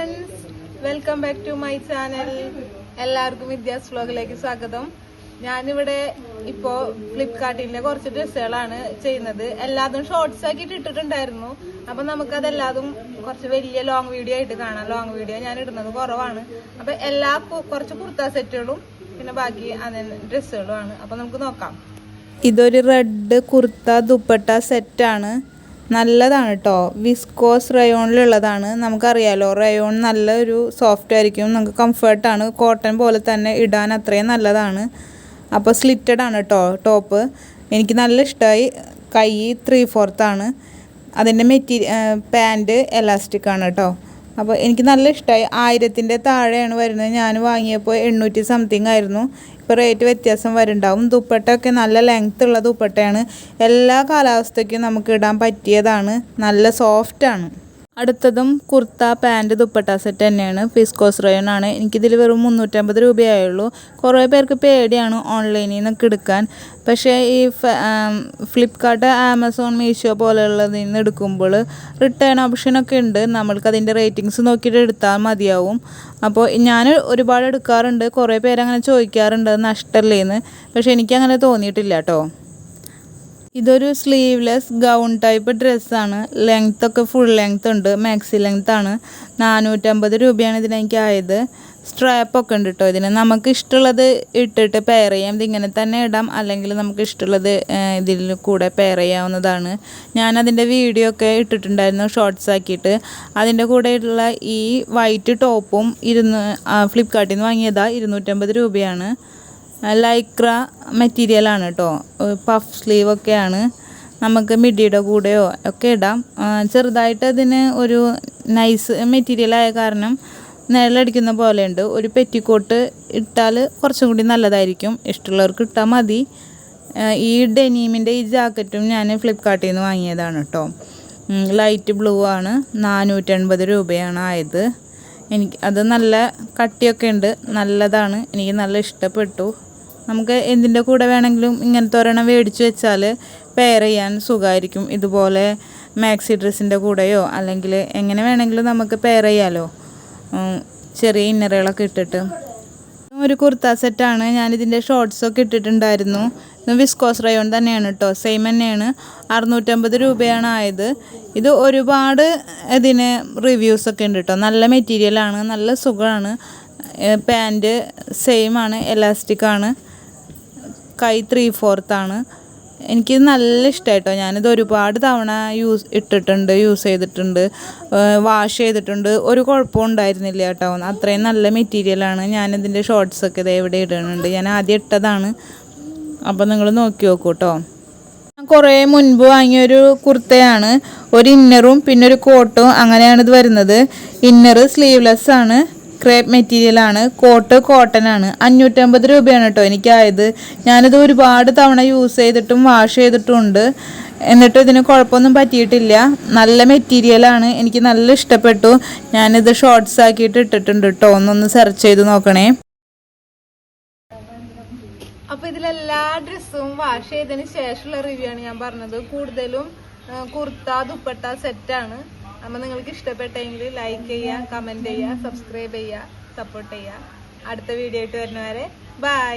Friends, welcome back to my channel. എല്ലാവർക്കും വിദ്യാസ് വ്ലോഗിലേക്ക് സ്വാഗതം. ഞാനിവിടെ ഇപ്പോൾ ഫ്ലിപ്കാർട്ടിൻ്റെ കുറച്ച് ഡ്രസ്സുകളാണ് ചെയ്യുന്നത്. എല്ലാതും ഷോർട്സ് ആക്കിയിട്ട് ഇട്ടിട്ടുണ്ടായിരുന്നു. അപ്പം നമുക്കതെല്ലാതും കുറച്ച് വലിയ ലോങ് വീഡിയോ ആയിട്ട് കാണാം. ലോങ് വീഡിയോ ഞാൻ ഇടുന്നത് കുറവാണ്. അപ്പം കുറച്ച് കുർത്ത സെറ്റുകളും പിന്നെ ബാക്കി അതിന് ഡ്രസ്സുകളുമാണ്. അപ്പം നമുക്ക് നോക്കാം. ഇതൊരു റെഡ് കുർത്ത ദുപ്പട്ട സെറ്റാണ്. നല്ലതാണ് കേട്ടോ. വിസ്കോസ് റയോണിലുള്ളതാണ്. നമുക്കറിയാലോ, റയോൺ നല്ലൊരു സോഫ്റ്റ് ആയിരിക്കും, നമുക്ക് കംഫർട്ടാണ്. കോട്ടൺ പോലെ തന്നെ ഇടാൻ അത്രയും നല്ലതാണ്. അപ്പോൾ സ്ലിറ്റഡ് ആണ് കേട്ടോ ടോപ്പ്. എനിക്ക് നല്ല ഇഷ്ടമായി. കൈ 3/4 അതിൻ്റെ പാൻറ്റ് എലാസ്റ്റിക് ആണ് കേട്ടോ. അപ്പോൾ എനിക്ക് നല്ല ഇഷ്ടമായി. 1000ൻ്റെ താഴെയാണ് വരുന്നത്. ഞാൻ വാങ്ങിയപ്പോൾ 800 സംതിങ് ആയിരുന്നു. ഇപ്പോൾ റേറ്റ് വ്യത്യാസം വരുന്നുണ്ടാവും. ദുപ്പട്ടയൊക്കെ നല്ല ലെങ്ത് ഉള്ള ദുപ്പട്ടയാണ്. എല്ലാ കാലാവസ്ഥയ്ക്കും നമുക്ക് ഇടാൻ പറ്റിയതാണ്. നല്ല സോഫ്റ്റാണ്. അടുത്തതും കുർത്ത പാൻറ്റ് ദുപ്പട്ട സെറ്റ് തന്നെയാണ്. വിസ്കോസ് റയോൺ ആണ്. എനിക്കിതിൽ വെറും 350 രൂപയായുള്ളൂ. കുറേ പേർക്ക് പേടിയാണ് ഓൺലൈനിൽ നിന്നൊക്കെ എടുക്കാൻ. പക്ഷേ ഈ ഫ്ലിപ്കാർട്ട്, ആമസോൺ, മീഷോ പോലെയുള്ളതിൽ നിന്ന് എടുക്കുമ്പോൾ റിട്ടേൺ ഓപ്ഷനൊക്കെ ഉണ്ട്. നമ്മൾക്കതിൻ്റെ റേറ്റിങ്സ് നോക്കിയിട്ട് എടുത്താൽ മതിയാവും. അപ്പോൾ ഞാൻ ഒരുപാട് എടുക്കാറുണ്ട്. കുറേ പേരങ്ങനെ ചോദിക്കാറുണ്ട് നഷ്ടമല്ലേന്ന്. പക്ഷേ എനിക്കങ്ങനെ തോന്നിയിട്ടില്ല കേട്ടോ. ഇതൊരു സ്ലീവ്ലെസ് ഗൗൺ ടൈപ്പ് ഡ്രസ്സാണ്. ലെങ്ത്തൊക്കെ ഫുൾ ലെങ്ത് ഉണ്ട്. മാക്സി ലെങ്ത് ആണ്. 450 രൂപയാണ് ഇതിനെനിക്കായത്. സ്ട്രാപ്പൊക്കെ ഉണ്ട് കേട്ടോ ഇതിന്. നമുക്ക് ഇഷ്ടമുള്ളത് ഇട്ടിട്ട് പെയർ ചെയ്യാം. ഇതിങ്ങനെ തന്നെ ഇടാം, അല്ലെങ്കിൽ നമുക്ക് ഇഷ്ടമുള്ളത് ഇതിൽ കൂടെ പെയർ ചെയ്യാവുന്നതാണ്. ഞാനതിൻ്റെ വീഡിയോ ഒക്കെ ഇട്ടിട്ടുണ്ടായിരുന്നു ഷോർട്സ് ആക്കിയിട്ട്. അതിൻ്റെ കൂടെയുള്ള ഈ വൈറ്റ് ടോപ്പും ഫ്ലിപ്കാർട്ടിൽ നിന്ന് വാങ്ങിയതാണ്. 250 രൂപയാണ്. ലൈക്ര മെറ്റീരിയലാണ് കേട്ടോ. പഫ് സ്ലീവൊക്കെയാണ്. നമുക്ക് മിഡിയുടെ കൂടെയോ ഒക്കെ ഇടാം. ചെറുതായിട്ട് അതിന് ഒരു നൈസ് മെറ്റീരിയലായ കാരണം നിഴലടിക്കുന്ന പോലെയുണ്ട്. ഒരു പെറ്റിക്കോട്ട് ഇട്ടാൽ കുറച്ചും കൂടി നല്ലതായിരിക്കും. ഇഷ്ടമുള്ളവർക്ക് ഇട്ടാൽ മതി. ഈ ഡെനീമിൻ്റെ ഈ ജാക്കറ്റും ഞാൻ ഫ്ലിപ്കാർട്ടിൽ നിന്ന് വാങ്ങിയതാണ് കേട്ടോ. ലൈറ്റ് ബ്ലൂ ആണ്. 480 രൂപയാണ് ആയത്. അത് നല്ല കട്ടിയൊക്കെ ഉണ്ട്. നല്ലതാണ്. എനിക്ക് നല്ല ഇഷ്ടപ്പെട്ടു. നമുക്ക് എന്തിൻ്റെ കൂടെ വേണമെങ്കിലും ഇങ്ങനത്തെ ഒരെണ്ണം മേടിച്ച് വെച്ചാൽ പെയർ ചെയ്യാൻ സുഖമായിരിക്കും. ഇതുപോലെ മാക്സി ഡ്രസ്സിൻ്റെ കൂടെയോ അല്ലെങ്കിൽ എങ്ങനെ വേണമെങ്കിലും നമുക്ക് പെയർ ചെയ്യാമല്ലോ, ചെറിയ ഇന്നറുകളൊക്കെ ഇട്ടിട്ട്. ഒരു കുർത്ത സെറ്റാണ്. ഞാനിതിൻ്റെ ഷോർട്സൊക്കെ ഇട്ടിട്ടുണ്ടായിരുന്നു. വിസ്കോസ് റയോൺ തന്നെയാണ് കേട്ടോ. സെയിം തന്നെയാണ്. 650 രൂപയാണ് ആയത്. ഇത് ഒരുപാട് ഇതിന് റിവ്യൂസൊക്കെ ഉണ്ട് കേട്ടോ. നല്ല മെറ്റീരിയലാണ്, നല്ല സുഖമാണ്. പാൻറ്റ് സെയിം ആണ്, എലാസ്റ്റിക് ആണ്. കൈ 3/4 എനിക്ക് നല്ല ഇഷ്ടമായിട്ടോ. ഞാനിത് ഒരുപാട് തവണ യൂസ് ചെയ്തിട്ടുണ്ട്, വാഷ് ചെയ്തിട്ടുണ്ട്. ഒരു കുഴപ്പവും ഉണ്ടായിരുന്നില്ല കേട്ടോ. അത്രയും നല്ല മെറ്റീരിയലാണ്. ഞാനിതിൻ്റെ ഷോർട്സൊക്കെ ഇത് എവിടെ ഇടുന്നുണ്ട്. ഞാൻ ആദ്യം ഇട്ടതാണ്. അപ്പോൾ നിങ്ങൾ നോക്കി നോക്കൂ കേട്ടോ. കുറേ മുൻപ് വാങ്ങിയൊരു കുർത്തയാണ്. ഒരു ഇന്നറും പിന്നെ ഒരു കോട്ടും അങ്ങനെയാണ് ഇത് വരുന്നത്. ഇന്നർ സ്ലീവ്ലെസ് ആണ്. ക്രേപ്പ് മെറ്റീരിയലാണ്. കോട്ട് കോട്ടൺ ആണ്. 550 രൂപയാണ് കേട്ടോ എനിക്കായത്. ഞാനിത് ഒരുപാട് തവണ യൂസ് ചെയ്തിട്ടും വാഷ് ചെയ്തിട്ടും ഉണ്ട്. എന്നിട്ടും ഇതിന് കുഴപ്പമൊന്നും പറ്റിയിട്ടില്ല. നല്ല മെറ്റീരിയലാണ്. എനിക്ക് നല്ല ഇഷ്ടപ്പെട്ടു. ഞാനിത് ഷോർട്സ് ആക്കിയിട്ട് ഇട്ടിട്ടുണ്ട് കേട്ടോ. ഒന്നൊന്ന് സെർച്ച് ചെയ്ത് നോക്കണേ. അപ്പോൾ ഇതിലെല്ലാ ഡ്രസ്സും വാഷ് ചെയ്തതിന് ശേഷമുള്ള റിവ്യൂ ആണ് ഞാൻ പറഞ്ഞത്. കൂടുതലും കുർത്ത ദുപ്പട്ട സെറ്റാണ്. അപ്പോൾ നിങ്ങൾക്ക് ഇഷ്ടപ്പെട്ടെങ്കിൽ ലൈക്ക് ചെയ്യുക, കമൻറ്റ് ചെയ്യുക, സബ്സ്ക്രൈബ് ചെയ്യുക, സപ്പോർട്ട് ചെയ്യുക. അടുത്ത വീഡിയോ ആയിട്ട് വരുന്നവരെ ബൈ.